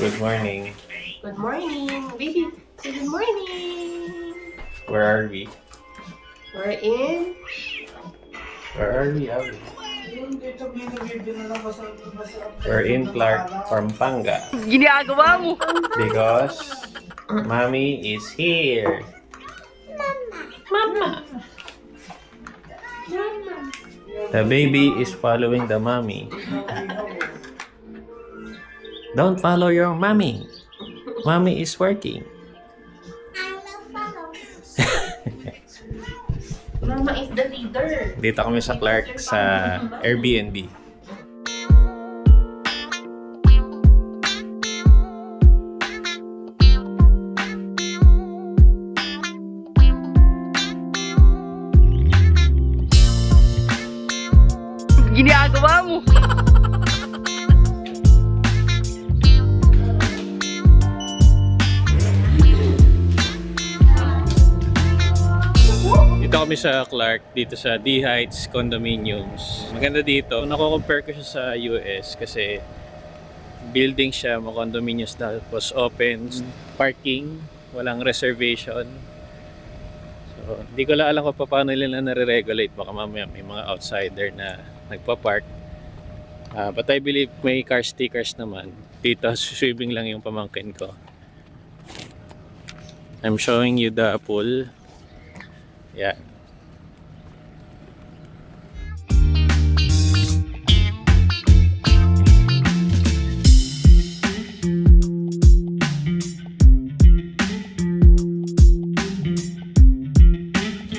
Good morning. Good morning, baby. Say good morning. Where are we? We're in. Where are we? We're in Clark, Pampanga. Ginagawa mo. Because Mommy is here. Mama. The baby is following the mommy. Don't follow your mommy. Mommy is working. Mama is the leader. Dito kami sa Clark sa Airbnb. Ginagawa mo. Dito kami sa Clark, dito sa D Heights Condominiums. Maganda dito. Nako-compare ko siya sa US kasi building siya, mga condominiums na was open, parking, walang reservation. So, hindi ko lang alam kung paano nila nare-regulate. Baka mamaya may mga outsider na nagpa-park. But I believe may car stickers naman. Dito, swimming lang yung pamangkin ko. I'm showing you the pool. Yeah.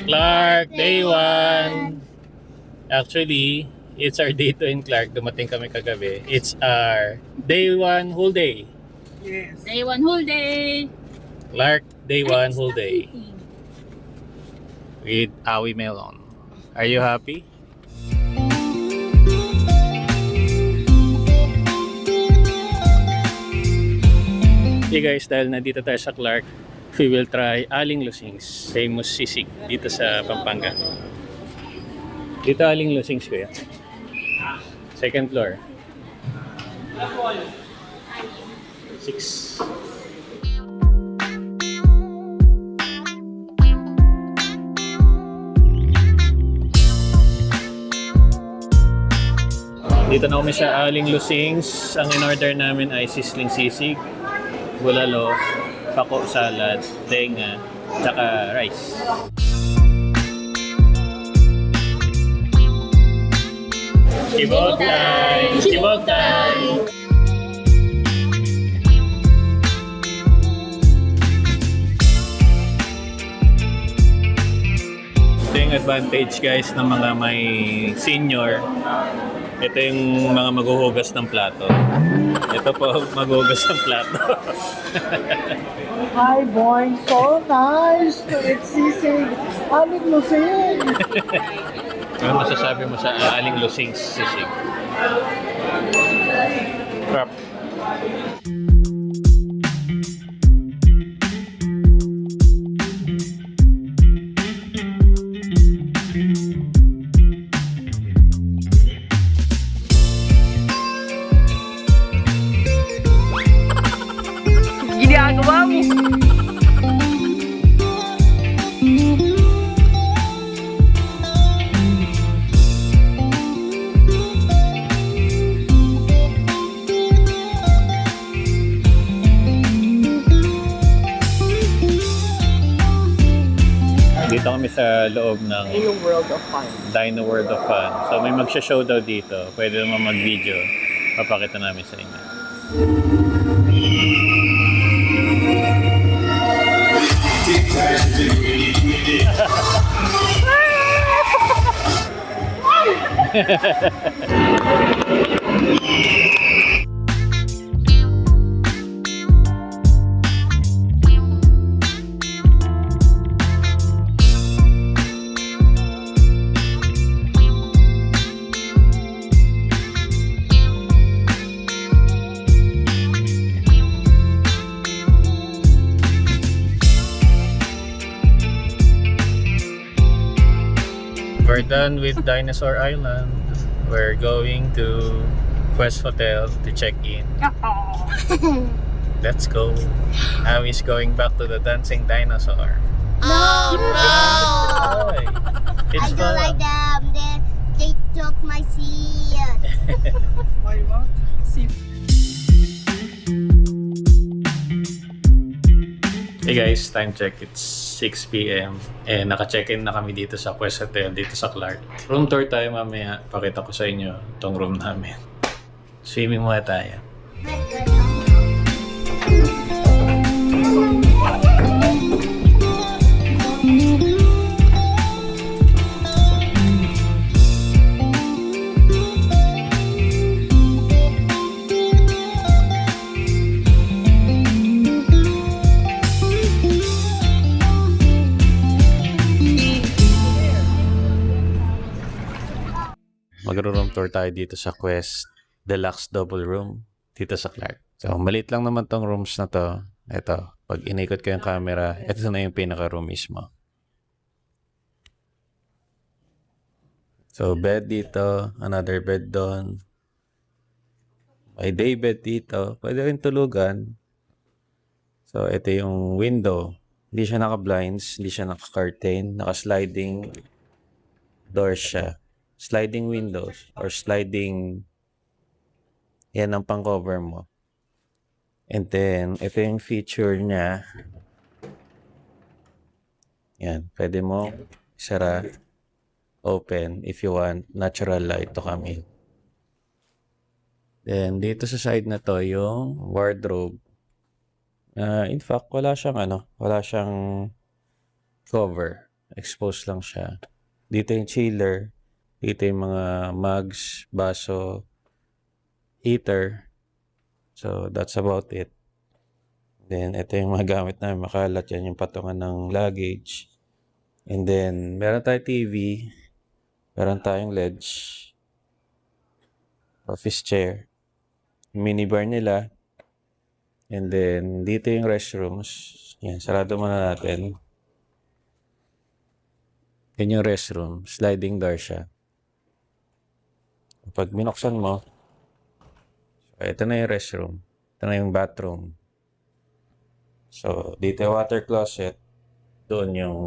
Clark, day 1. Actually, it's our day 2 in Clark. Dumating kami kagabi. It's our day 1 whole day. Yes. Day 1 whole day. Clark, day 1 whole day. With Awi Melon. Are you happy? Hey guys, dahil nandito tayo sa Clark, we will try Aling Lusing's famous sisig dito sa Pampanga. Dito Aling Lusing's kuya. Second floor. 6. Dito na kami sa Aling Lusing's. Ang in-order namin ay sisling sisig, bulalo, pako salad, tenga, tsaka rice. Chibog time! Chibog time! Ito yung advantage guys ng mga may senior. Ito yung mga maghuhugas ng plato. Ito po, maghuhugas ng plato. Hi, boy. So nice to eat sisig. Aling Lusing. Ano masasabi mo sa Aling Lusing's sisig? Crap. Ginagawa mo. Dito kami sa loob ng In a world of fun. Dino World of Fun. So may magsha-show daw dito. Pwede naman mag-video. Papakita namin sa inyo. We're done with Dinosaur Island. We're going to Quest Hotel to check in. Let's go. Now he's going back to the dancing dinosaur. No, no! It's I don't fun. like them. They took my seat. Why what? See. Hey guys, time check. It's 6 p.m. And naka-check-in na kami dito sa Quest Hotel, dito sa Clark. Room tour tayo mamaya. Pakita ko sa inyo itong room namin. Swimming muna tayo. Magro-room tour tayo dito sa Quest Deluxe Double Room dito sa Clark. So, maliit lang naman tong rooms na to. Ito, pag inikot ko yung camera, ito na yung pinaka-room mismo. So, bed dito, another bed doon. May day bed dito. Pwede rin tulugan. So, ito yung window. Hindi siya naka-blinds, hindi siya naka-curtain, naka-sliding door siya. Sliding windows or sliding, yan ang pang-cover mo. And then, ito yung feature niya. Yan, pwede mo isara, open if you want natural light to come in. Then, dito sa side na to, yung wardrobe. In fact, wala siyang cover. Exposed lang siya. Dito yung chiller. Dito yung mga mugs, baso, heater. So, that's about it. Then, ito yung mga gamit namin. Makalat yan yung patungan ng luggage. And then, meron tayong TV. Meron tayong ledge. Office chair. Minibar nila. And then, dito yung restrooms. Yan, sarado muna natin. Yan yung restroom. Sliding door siya. Pag binuksan mo, so ito na yung restroom. Ito na yung bathroom. So, dito yung water closet. Doon yung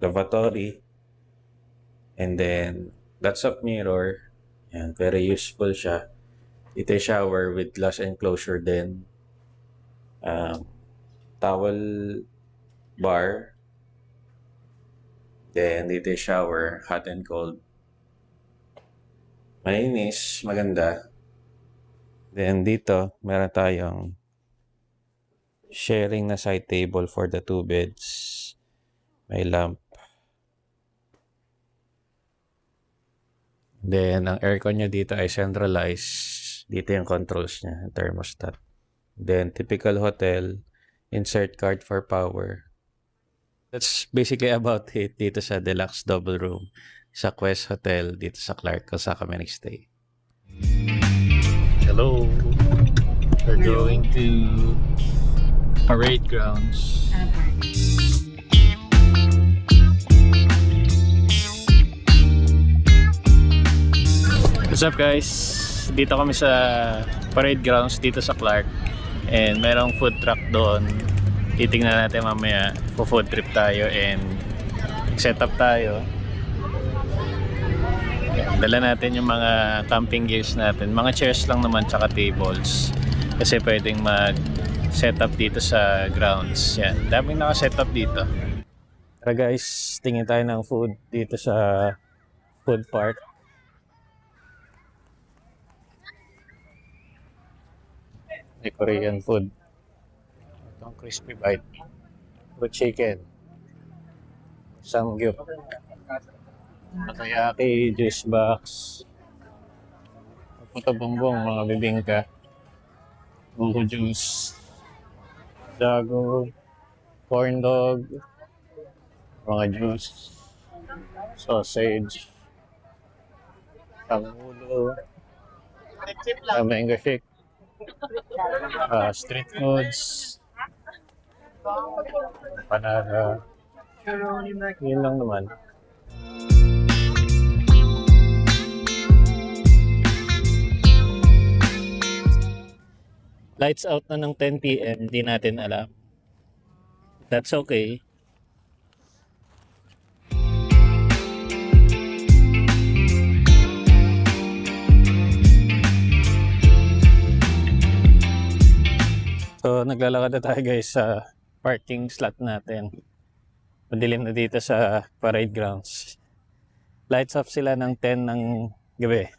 lavatory. And then, that's up mirror. Yan, very useful siya. Dito yung shower with glass enclosure din. Towel bar. Then, dito yung shower, hot and cold. Malinis, maganda. Then dito, meron tayong sharing na side table for the two beds. May lamp. Then, ang aircon niya dito ay centralized. Dito yung controls niya, thermostat. Then, typical hotel, insert card for power. That's basically about it dito sa Deluxe Double Room sa Quest Hotel dito sa Clark kung saan kami nag-stay. Hello! We're going to Parade Grounds. What's up guys? Dito kami sa Parade Grounds dito sa Clark. And merong food truck doon. Titingnan natin mamaya. Po-food trip tayo and set up tayo. Dala natin yung mga camping gears natin. Mga chairs lang naman tsaka tables. Kasi pwedeng mag-set up dito sa grounds. Yan. Daming naka-set up dito. Tara guys, tingin tayo ng food dito sa food park. May Korean food. Itong crispy bite. With chicken. Samgyup. Takoyaki, juice box. Puto bongbong, mga bibingka. Buko juice. Dago. Corn dog. Mga juice. Sausage. Tangulo. Mango shake. Street foods. Panada. Yun lang naman. Lights out na ng 10 p.m. Hindi natin alam. That's okay. So, naglalakad na tayo guys sa parking slot natin. Madilim na dito sa parade grounds. Lights off sila ng 10 ng gabi.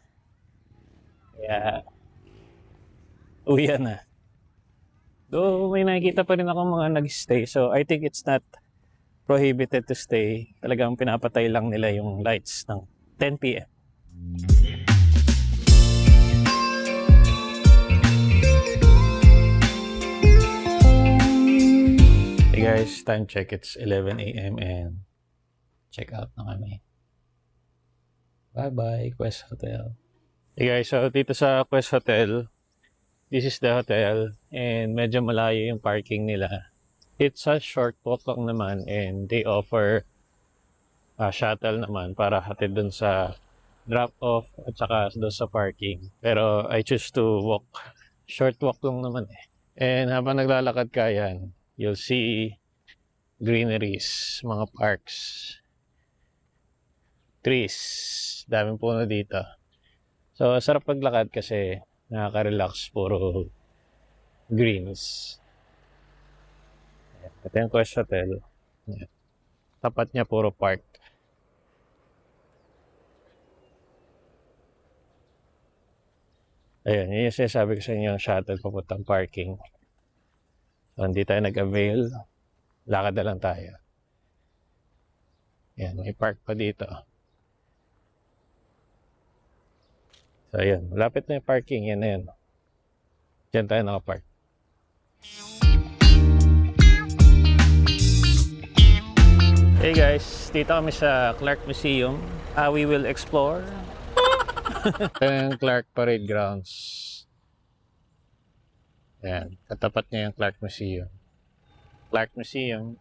Kaya, uwian na. Though may nakikita pa rin ako mga nag-stay. So, I think it's not prohibited to stay. Talagang pinapatay lang nila yung lights ng 10 p.m. Hey guys, time check. It's 11 a.m. and check out na kami. Bye-bye, Quest Hotel. Hey guys, so dito sa Quest Hotel, this is the hotel and medyo malayo yung parking nila. It's a short walk lang naman and they offer shuttle naman para hatid dun sa drop-off at saka dun sa parking. Pero I choose to walk. Short walk lang naman eh. And habang naglalakad ka yan, you'll see greeneries, mga parks, trees, daming puno dito. So, sarap paglakad kasi nakaka-relax, puro greens. Ito yung Quest Hotel. Ayan. Tapat niya puro park. Ayun, yun yung sinasabi ko sa inyo, shuttle papuntang parking. So, hindi tayo nag-avail. Lakad na lang tayo. Ayan, may park pa dito. So, ayun. Malapit na yung parking. Yan na yun. Diyan tayo nakapark. Hey guys, dito kami sa Clark Museum. We will explore. Ito yung Clark Parade Grounds. Ayan. Katapat niya yung Clark Museum. Clark Museum.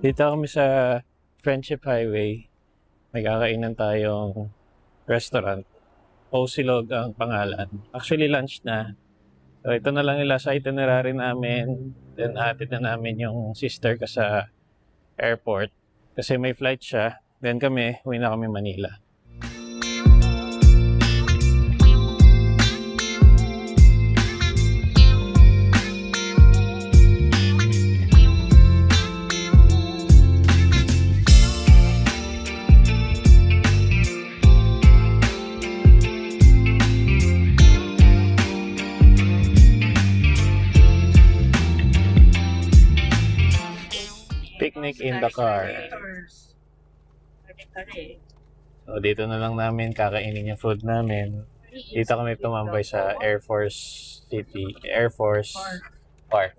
Dito kami sa Friendship Highway. May kakainan tayong restaurant. Osilog ang pangalan. Actually, lunch na. So, ito na lang nila sa itinerary namin. Then, atid na namin yung sister ko sa airport. Kasi may flight siya. Then kami, uwi na kami Manila. Picnic in the car. So, dito na lang namin kakainin yung food namin. Dito kami tumambay sa Air Force City, Air Force Park.